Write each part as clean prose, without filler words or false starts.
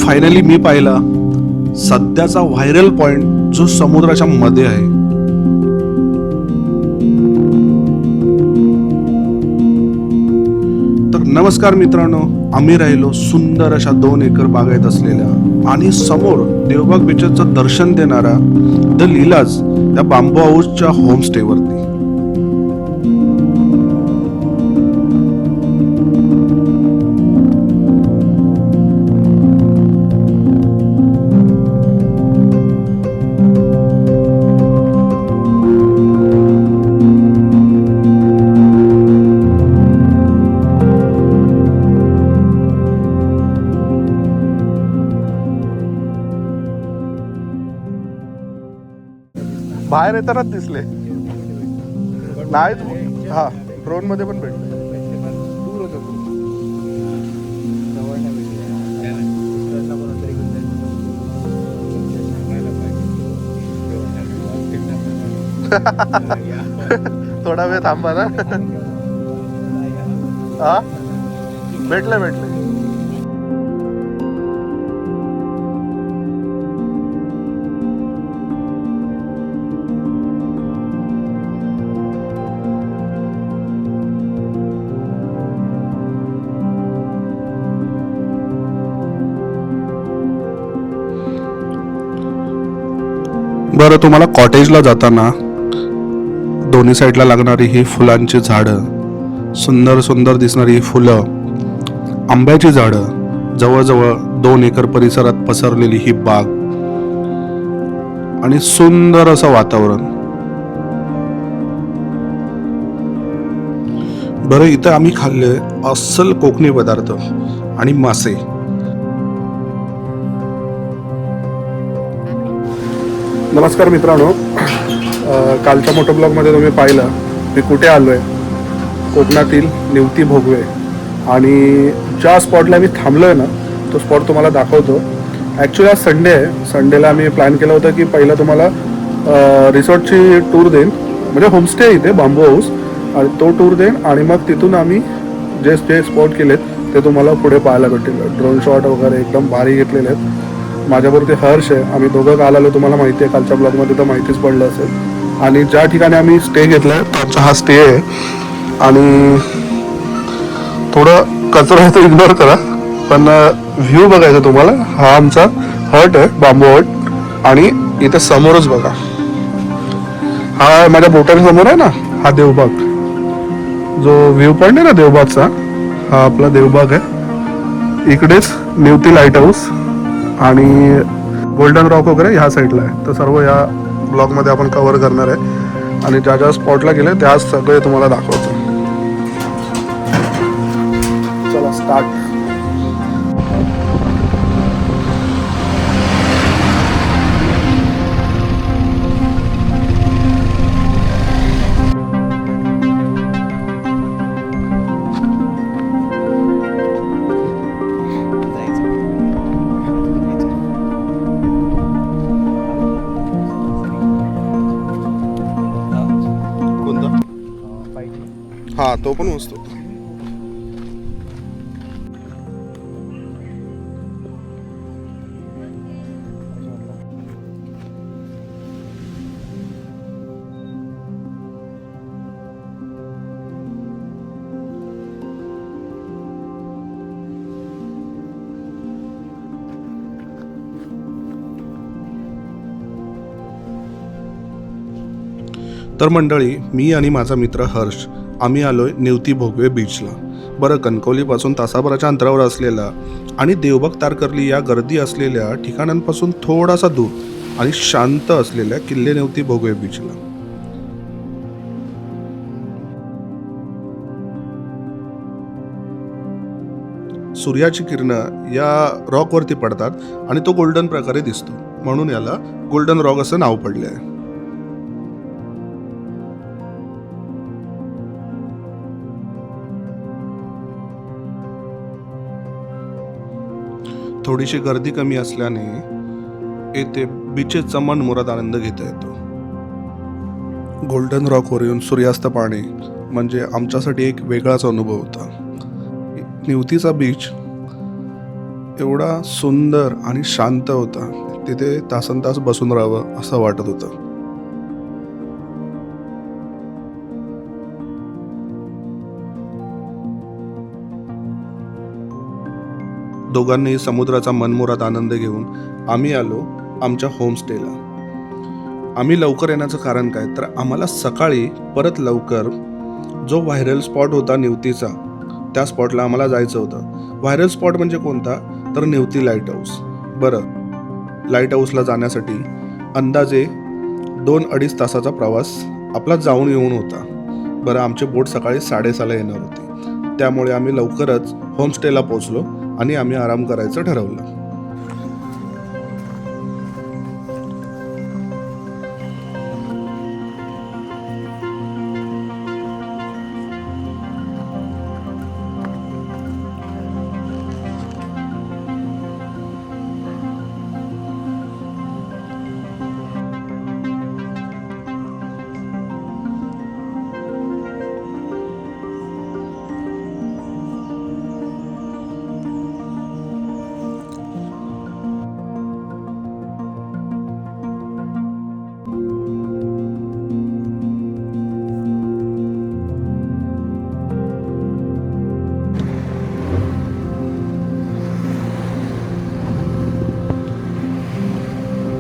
Finally मी पाहिला सध्याचा viral point जो समुद्राच्या मध्ये आहे. तर नमस्कार मित्रांनो, आम्ही राहिलो सुंदर अशा 2 एकर बागायत असलेल्या आणि समोर देवबाग बीचचं दर्शन देणारा द लीलाज या बांबू हाऊसच्या होमस्टेवरती. बाहेर येतानाच दिसले नाही. हा, ड्रोन मध्ये पण भेटले. थोडा वेळ थांबा ना. हा, भेटले. बरं, तुम्हाला कॉटेजला जाताना दोन्ही साईडला लागणारी ही फुलांची झाडं, सुंदर सुंदर दिसणारी ही फुलं, आंब्याची झाडं, जवळजवळ 2 एकर परिसरात पसरलेली ही बाग आणि सुंदर असं वातावरण. बरं, इथं आम्ही खाल्ले अस्सल कोकणी पदार्थ आणि मासे. नमस्कार मित्रांनो, कालच्या मोटो ब्लॉगमध्ये तुम्ही पाहिलं मी कुठे आलो आहे. कोकणातील निवती भोगवे आणि ज्या स्पॉटला मी थांबलो आहे ना, तो स्पॉट तुम्हाला दाखवतो. ॲक्च्युली आज संडे आहे. संडेला आम्ही प्लॅन केलं होतं की पहिलं तुम्हाला रिसॉर्टची टूर देईन, म्हणजे होमस्टे इथे बांबू हाऊस, आणि तो टूर देईन आणि मग तिथून आम्ही जे स्पॉट केलेत ते तुम्हाला पुढे पाहायला भेटतील. ड्रोन शॉट वगैरे एकदम भारी घेतलेले आहेत. माझ्याबरोबर ते हर्ष आहे. आम्ही दोघं काल आलो, तुम्हाला माहिती आहे, कालच्या ब्लॉगमध्ये तर माहितीच पडलं असेल. आणि ज्या ठिकाणी आम्ही स्टे घेतला आहे त्याचा हा स्टे आहे. आणि थोडं कचरा आहे तो इग्नोर करा, पण व्ह्यू बघायचा तुम्हाला. हा आमचा हट आहे, बांबू हट. आणि इथे समोरच बघा, हा माझ्या बोटाच्या समोर आहे ना, हा देवबाग, जो व्ह्यू पॉइंट आहे ना देवबागचा, हा आपला देवबाग आहे. इकडेच निवती लाईट हाऊस आणि गोल्डन रॉक वगैरे ह्या साईडला आहे. तर सर्व या ब्लॉगमध्ये आपण कव्हर करणार आहे आणि ज्या ज्या स्पॉटला गेले त्या सगळे तुम्हाला दाखवतो. चला स्टार्ट. हा, तो पण मस्त होता. तर मंडळी, मी आणि माझा मित्र हर्ष आम्ही आलोय निवती भोगवे बीचला. बरं, कणकवलीपासून तासाभराच्या अंतरावर असलेला आणि देवबाग तारकर्ली या गर्दी असलेल्या ठिकाणांपासून थोडासा दूर आणि शांत असलेल्या किल्ले निवती भोगवे बीचला. सूर्याची किरणं या रॉकवरती पडतात आणि तो गोल्डन प्रकारे दिसतो, म्हणून याला गोल्डन रॉक असं नाव पडले आहे. थोडीशी गर्दी कमी असल्याने येथे बीचेसचा मनमुराद आनंद घेता येतो. गोल्डन रॉकवर येऊन सूर्यास्त पाहणे म्हणजे आमच्यासाठी एक वेगळाच अनुभव होता. निवतीचा बीच एवढा सुंदर आणि शांत होता, तिथे तासनतास बसून राहावं असं वाटत होतं. दोघांनी समुद्राचा मनमुराद आनंद घेऊन आम्ही आलो आमच्या होमस्टेला. आम्ही लवकर येण्याचं कारण काय, तर आम्हाला सकाळी परत लवकर जो व्हायरल स्पॉट होता निवतीचा, त्या स्पॉटला आम्हाला जायचं होतं. व्हायरल स्पॉट म्हणजे कोणता, तर निवती लाईट हाऊस. बरं, लाईट हाऊसला जाण्यासाठी अंदाजे 2-2.5 तासाचा प्रवास आपला जाऊन येऊन होता. बरं, आमची बोट सकाळी 6:30ला येणार होती, त्यामुळे आम्ही लवकरच होमस्टेला पोहोचलो आणि आम्ही आराम करायचं ठरवलं.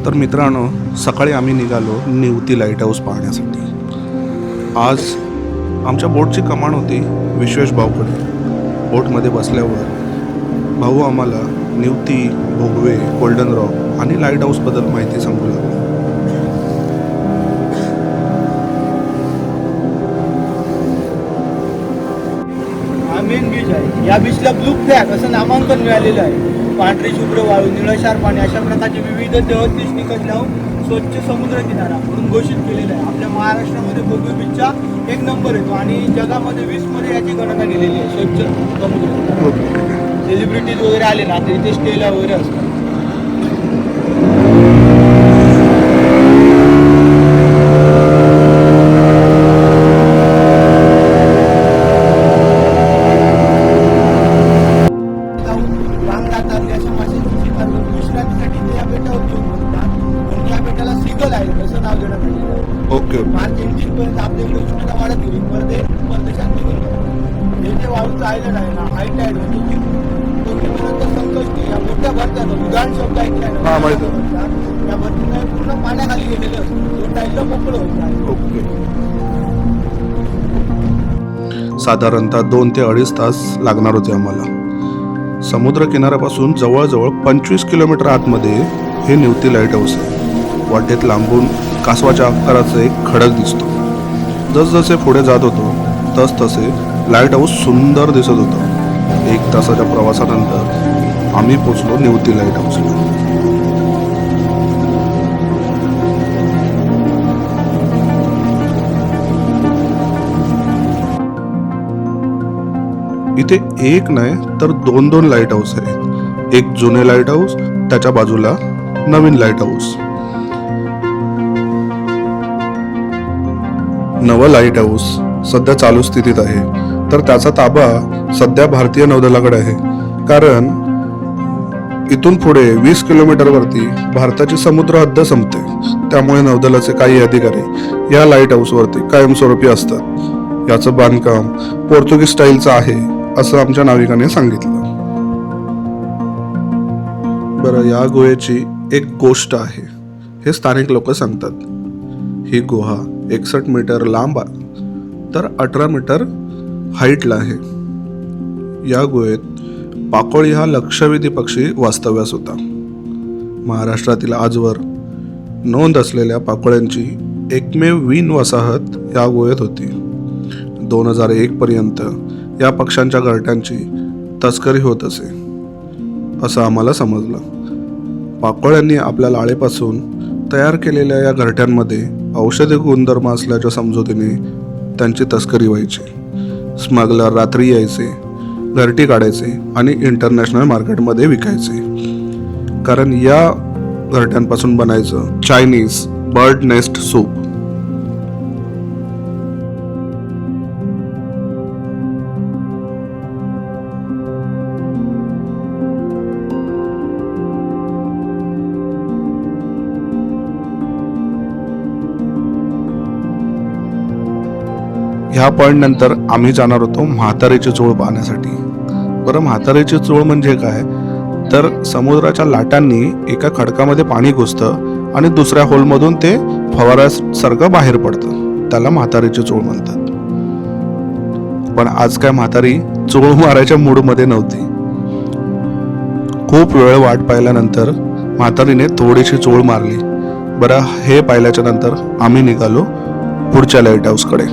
तर मित्रांनो, सकाळी आम्ही निघालो निवती लाईट हाऊस पाहण्यासाठी. आज आमच्या बोटची कमान होती विश्वेश भाऊकडे. बोटमध्ये बसल्यावर भाऊ आम्हाला निवती, भोगवे, गोल्डन रॉक आणि लाईट हाऊसबद्दल माहिती सांगू लागले. हा मेन बीच आहे. या बीचला ब्लू फ्लॅग असं नामांकन मिळालेलं आहे. पांढरी शुभ्र वाळू, निळशार पाणी अशा प्रकारचे विविध 33 निकष लावून स्वच्छ समुद्र किनारा म्हणून घोषित केलेला आहे. आपल्या महाराष्ट्रामध्ये भोगवे बीचचा 1 नंबर येतो आणि जगामध्ये 20 मध्ये याची गणना केलेली आहे. स्वच्छ समुद्र. सेलिब्रिटीज वगैरे आले ना तर इथे स्टेला वगैरे असतात. ओके. मार्च 18 पर्यंत आपल्याकडे उष्णता वाढत गेली. परदेशात निघून गेली. हे जे वाळूचं आयलंड आहे ना, हाय टाईड म्हणजे कोकणीपर्यंत संकष्टी या मोठ्या भरत्यात उदाहरण शब्द ऐकलाय ना, या भरतीने पूर्ण पाण्याखाली गेलेले असतो. हे टाईडला मोकळं होतं. ओके. साधारणतः 2 ते 2.5 तास लागणार होते आम्हाला. समुद्र किनाऱ्यापासून जवळजवळ 25 किलोमीटर आतमध्ये हे निवती लाईट हाऊस आहे. वाटेत लांबून कासवाच्या आकाराचं एक खडक दिसतो. जसजसे पुढे जात होतो तसतसे लाईट हाऊस सुंदर दिसत होतं. 1 तासाच्या प्रवासानंतर आम्ही पोचलो निवती लाईट हाऊसला. इथे एक नाही तर 2 लाईट हाऊस आहेत. एक जुने लाईट हाऊस, त्याच्या बाजूला नवीन लाईट हाऊस. नवं लाईट हाऊस सध्या चालू स्थितीत आहे, तर त्याचा ताबा सध्या भारतीय नौदलाकडे आहे. कारण इथून पुढे 20 किलोमीटरवरती भारताची समुद्र हद्द संपते. त्यामुळे नौदलाचे काही अधिकारी या लाईट हाऊसवरती कायमस्वरूपी असतात. याचं बांधकाम पोर्तुगीज स्टाईलचं आहे असं आमच्या नाविकाने सांगितलं. बरं, या गुहेची एक गोष्ट आहे, हे स्थानिक लोक सांगतात. ही गुहा 61 मीटर लांब तर 18 मीटर हाईटला आहे. या गुहेत पाकोळी हा लक्षवेधी पक्षी वास्तव्यास होता. महाराष्ट्रातील आजवर नोंद असलेल्या पाकोळ्यांची एकमेव वीण वसाहत या गुहेत होती. 2001 पर्यंत या पक्ष्यांच्या घरट्यांची तस्करी होत असे असं आम्हाला समजलं. पाकोळ्यांनी आपल्या लाळेपासून तयार केलेल्या या घरट्यांमध्ये औषधी गुणधर्म असल्याच्या समजुतीने त्यांची तस्करी व्हायची. स्मगलर रात्री यायचे, घरटी काढायचे आणि इंटरनॅशनल मार्केटमध्ये विकायचे. कारण या घरट्यांपासून बनायचं चायनीज बर्ड नेस्ट सूप. ह्या पॉइंट नंतर आम्ही जाणार होतो म्हातारीची चूळ पाहण्यासाठी. बरं, म्हातारीची चूळ म्हणजे काय, तर समुद्राच्या लाटांनी एका खडकामध्ये पाणी घुसतं आणि दुसऱ्या होलमधून ते फवाऱ्यासारखं बाहेर पडतं. त्याला म्हातारीची चूळ म्हणतात. पण आज काय म्हातारी चूळ मारायच्या मूडमध्ये नव्हती. खूप वेळ वाट पाहिल्यानंतर म्हातारीने थोडीशी चूळ मारली. बरं, हे पाहिल्याच्या नंतर आम्ही निघालो पुढच्या लाईट हाऊसकडे.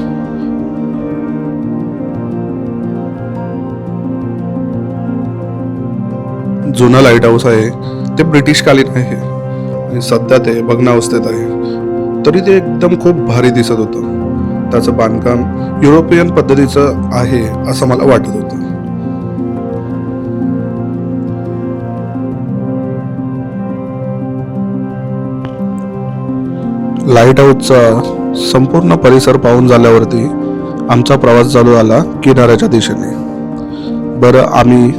जुनं लाईट हाऊस आहे ते ब्रिटिशकालीन आहे आणि सध्या ते भग्नावस्थेत आहे. तरी ते एकदम खूप भारी दिसत होतं. त्याचं बांधकाम युरोपियन पद्धतीचं आहे असं मला वाटत होतं. लाईट हाऊसचा संपूर्ण परिसर पाहून झाल्यावरती आमचा प्रवास चालू झाला किनाऱ्याच्या दिशेने. बरं, आम्ही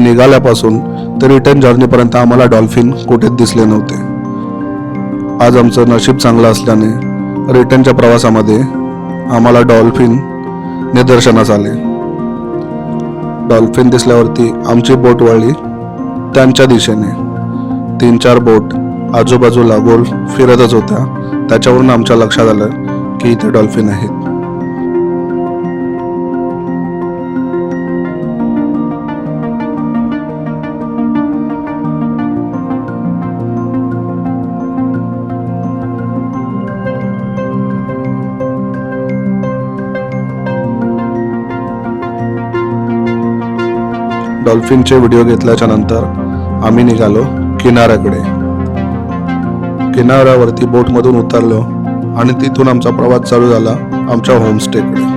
निघाल्यापासून ते रिटर्न जर्नीपर्यंत आम्हाला डॉल्फिन कुठेच दिसले नव्हते. आज आमचं नशीब चांगलं असल्याने रिटर्नच्या प्रवासामध्ये आम्हाला डॉल्फिन निदर्शनास आले. डॉल्फिन दिसल्यावरती आमची बोट वळली त्यांच्या दिशेने. 3-4 बोट आजूबाजूला गोल फिरतच होत्या. त्याच्यावरून आमच्या लक्षात आलं की इथे डॉल्फिन आहेत. डॉल्फिनचे व्हिडिओ घेतल्याच्या नंतर आम्ही निघालो किनाऱ्याकडे. किनाऱ्यावरती बोटमधून उतरलो आणि तिथून आमचा प्रवास चालू झाला आमच्या होमस्टेकडे.